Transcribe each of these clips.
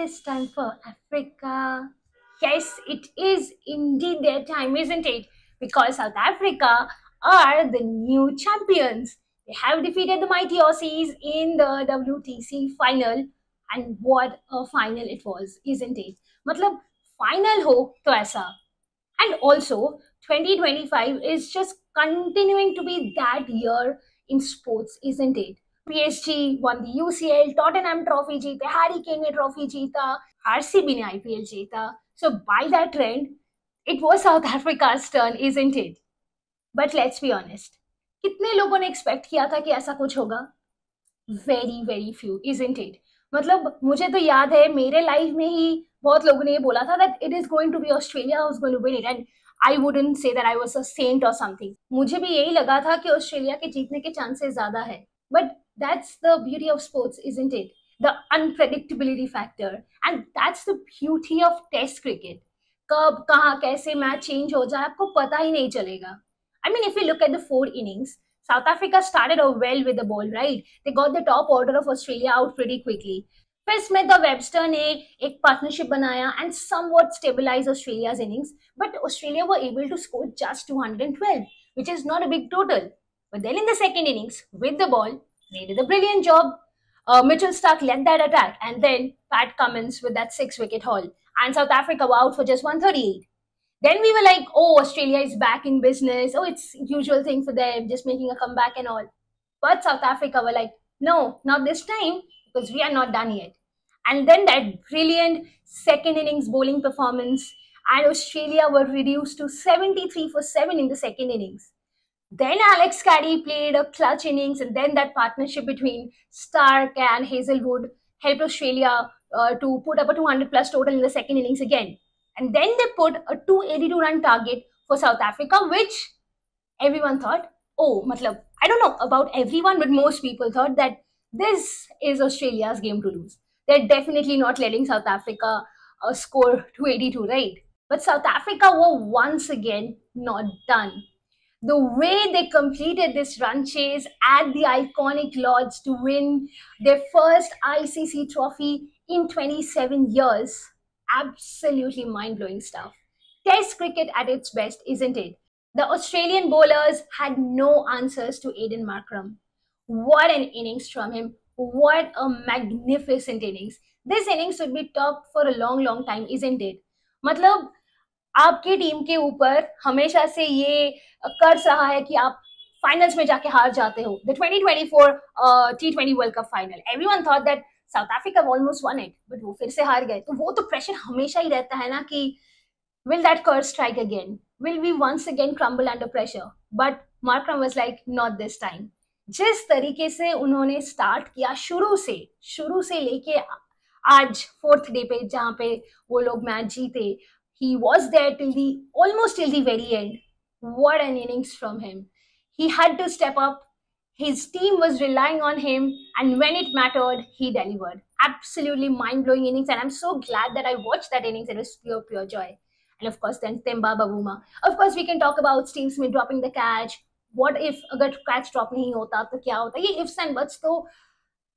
It's time for Africa. Yes, it is indeed their time, isn't it? Because South Africa are the new champions. They have defeated the mighty Aussies in the WTC final. And what a final it was, isn't it? मतलब final हो तो ऐसा. And also, 2025 is just continuing to be that year in sports, isn't it? PSG won the UCL, Tottenham Trophy जीते, Harry Kane ने trophy जीता, RCB ने IPL जीता. So by that trend, it was South Africa's turn, isn't it? But let's be honest, कितने लोगों ने expect किया था कि ऐसा कुछ होगा? Very few, isn't it? मतलब मुझे तो याद है मेरे लाइफ में ही बहुत लोगों ने ये बोला था that it is going to be Australia who's going to win it, and I wouldn't say that I was a saint or something. मुझे भी यही लगा था कि ऑस्ट्रेलिया के जीतने के चांसेस ज्यादा है. But that's the beauty of sports, isn't it? The unpredictability factor, and that's the beauty of Test cricket. कब कहाँ कैसे मैच चेंज हो जाए आपको पता ही नहीं चलेगा. I mean, if you look at the 4 innings, South Africa started off well with the ball, right? They got the top order of Australia out pretty quickly. फिर स्मिथ और वेबस्टर ने एक पार्टनरशिप बनाया and somewhat stabilized Australia's innings, but Australia were able to score just 212, which is not a big total. But then in the second innings, with the ball, they did a brilliant job. Mitchell Starc led that attack, and then Pat Cummins with that 6-wicket haul, and South Africa were out for just 138. Then we were like, oh, Australia is back in business. Oh, it's usual thing for them, just making a comeback and all. But South Africa were like, no, not this time, because we are not done yet. And then that brilliant second innings bowling performance, and Australia were reduced to 73 for 7 in the second innings. Then Alex Carey played a clutch innings, and then that partnership between Stark and Hazelwood helped Australia to put up a 200 plus total in the second innings again. And then they put a 282-run target for South Africa, which everyone thought, oh, matlab, I don't know about everyone, but most people thought that this is Australia's game to lose. They're definitely not letting South Africa score 282, right? But South Africa were once again not done. The way they completed this run chase at the iconic Lords to win their first ICC trophy in 27 years, absolutely mind-blowing stuff. Test cricket at its best, isn't it? The Australian bowlers had no answers to Aiden Markram. What an innings from him. What a magnificent innings. This innings would be talked for a long time, isn't it? मतलब आपकी team के ऊपर हमेशा से ये कर्ज रहा है कि आप फाइनल्स में जाके हार जाते हो. The 2024 T20 World Cup final. Everyone thought that South Africa almost won it, but वो फिर से हार गए. तो वो तो प्रेशर हमेशा ही रहता है ना कि will that curse strike again? Will we once again crumble under pressure? But Markram was like, not this time. जिस तरीके से उन्होंने स्टार्ट किया शुरू से लेके आज 4th डे पे जहाँ पे वो लोग मैच जीते, he was there almost till the very end. What an innings from him. He had to step up. His team was relying on him, and when it mattered, he delivered. Absolutely mind-blowing innings, and I'm so glad that I watched that innings. It was pure joy. And of course, then Temba Bavuma. Of course, we can talk about Steve Smith dropping the catch. What if अगर catch drop नहीं होता तो क्या होता? ये ifs and buts तो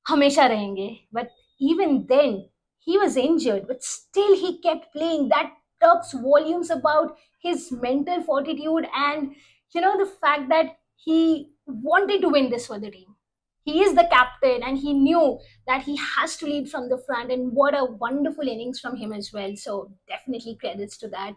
हमेशा रहेंगे. But even then, he was injured, but still he kept playing. That talks volumes about his mental fortitude and the fact that he wanted to win this for the team. He is the captain and he knew that he has to lead from the front, and what a wonderful innings from him as well. So definitely credits to that.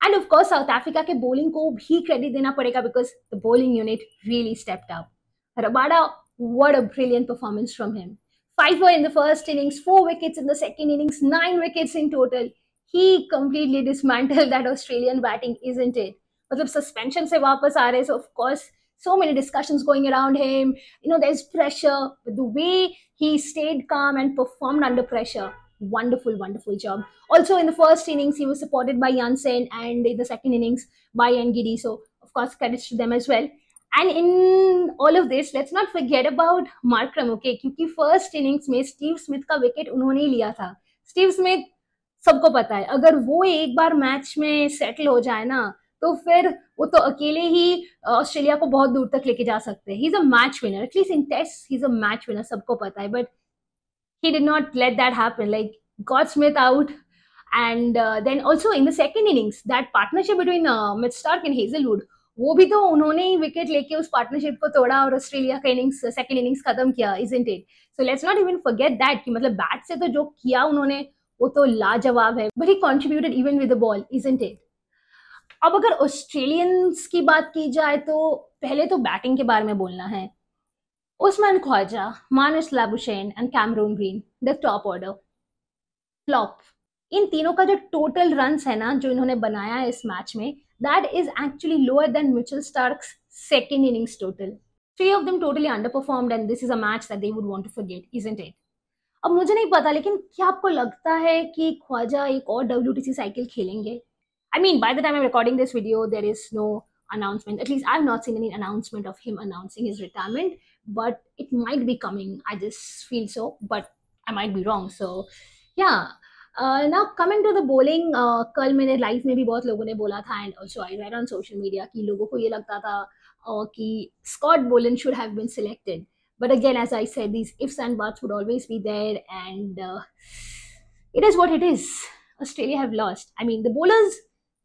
And of course, South Africa के bowling को भी credit देना पड़ेगा because the bowling unit really stepped up. Rabada, what a brilliant performance from him. 5 in the first innings, 4 wickets in the second innings, 9 wickets in total. He completely dismantled that Australian batting, isn't it? मतलब suspension से वापस आ रहे, so of course so many discussions going around him. There's pressure, but the way he stayed calm and performed under pressure, wonderful job. Also in the first innings, he was supported by Jansen, and in the second innings by Ngidi. So of course credits to them as well. And in all of this, let's not forget about Markram, okay? क्योंकि first innings में Steve Smith का wicket उन्होंने ही लिया था. Steve Smith सबको पता है, अगर वो एक बार मैच में सेटल हो जाए ना, तो फिर वो तो अकेले ही ऑस्ट्रेलिया को बहुत दूर तक लेके जा सकते हैं. He is a match winner, at least in test he is a match winner, सबको पता है. But he did not let that happen. Like, got Smith out. And then also in the second innings, that partnership between Mitch Stark and Hazelwood, वो भी तो उन्होंने ही wicket लेके उस partnership को तोड़ा और ऑस्ट्रेलिया का इनिंग्स सेकंड इनिंग्स खत्म किया, isn't it? So let's not even forget that कि मतलब बैट से तो जो किया उन्होंने वो तो लाजवाब है. But he contributed even with the ball, isn't it? अब अगर ऑस्ट्रेलियंस की बात की जाए तो पहले तो बैटिंग के बारे में बोलना है. Usman Khawaja, Marnus Labuschagne and Cameron Green, the top order. Flop. इन तीनों का जो टोटल रन्स है ना जो इन्होंने बनाया है इस मैच में, that is actually lower than Mitchell Starks second innings total. Three of them totally underperformed and this is a match that they would want to forget, isn't it? अब मुझे नहीं पता लेकिन क्या आपको लगता है कि ख्वाजा एक और WTC साइकिल खेलेंगे? I mean, by the time I'm recording this video, there is no announcement. At least I've not seen any announcement of him announcing his retirement, but it might be coming. I just feel so, but I might be wrong. So, yeah. Now coming to the bowling, कल मैंने live में भी बहुत लोगों ने बोला था and also I read on social media कि लोगों को ये लगता था कि Scott Boland should have been selected. But again, as I said, these ifs and buts would always be there, and it is what it is. Australia have lost. I mean, the bowlers,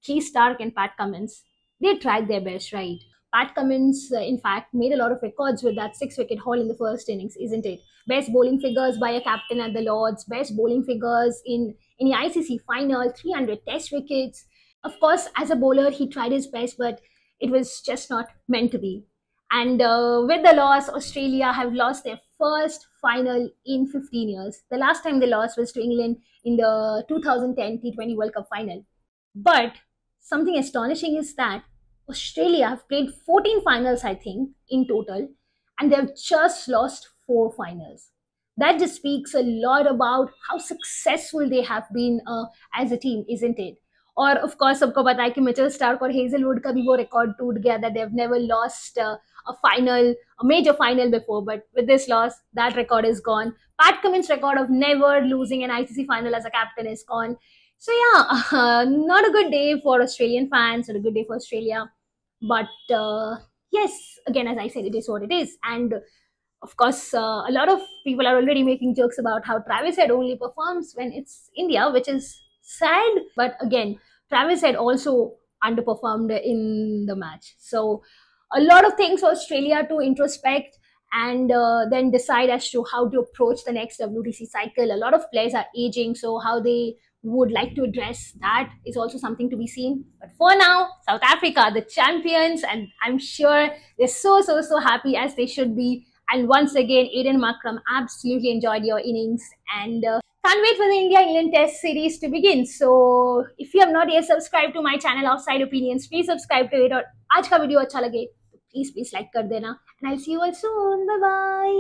Keith Stark and Pat Cummins, they tried their best, right? Pat Cummins, in fact, made a lot of records with that 6-wicket haul in the first innings, isn't it? Best bowling figures by a captain at the Lords, best bowling figures in the ICC final, 300 test wickets. Of course, as a bowler, he tried his best, but it was just not meant to be. And with the loss, Australia have lost their first final in 15 years. The last time they lost was to England in the 2010 T20 World Cup final. But something astonishing is that Australia have played 14 finals, I think, in total, and they've just lost 4 finals. That just speaks a lot about how successful they have been as a team, isn't it? और of course सबको पता है कि Mitchell Starc और Hazlewood का भी वो record टूट गया that they have never lost a final, a major final before, but with this loss, that record is gone. Pat Cummins' record of never losing an ICC final as a captain is gone. So yeah, not a good day for Australian fans, not a good day for Australia. But yes, again, as I said, it is what it is. And of course, a lot of people are already making jokes about how Travis Head only performs when it's India, which is sad. But again, Travis Head also underperformed in the match. So a lot of things for Australia to introspect and then decide as to how to approach the next WTC cycle. A lot of players are aging, so how they would like to address that is also something to be seen. But for now, South Africa, the champions, and I'm sure they're so happy as they should be. And once again, Aiden Markram absolutely enjoyed your innings and can't wait for the India-England Test series to begin. So if you have not yet subscribed to my channel Offside Opinions, please subscribe to it. और आज का video अच्छा लगे तो please like कर देना. And I'll see you all soon. Bye bye.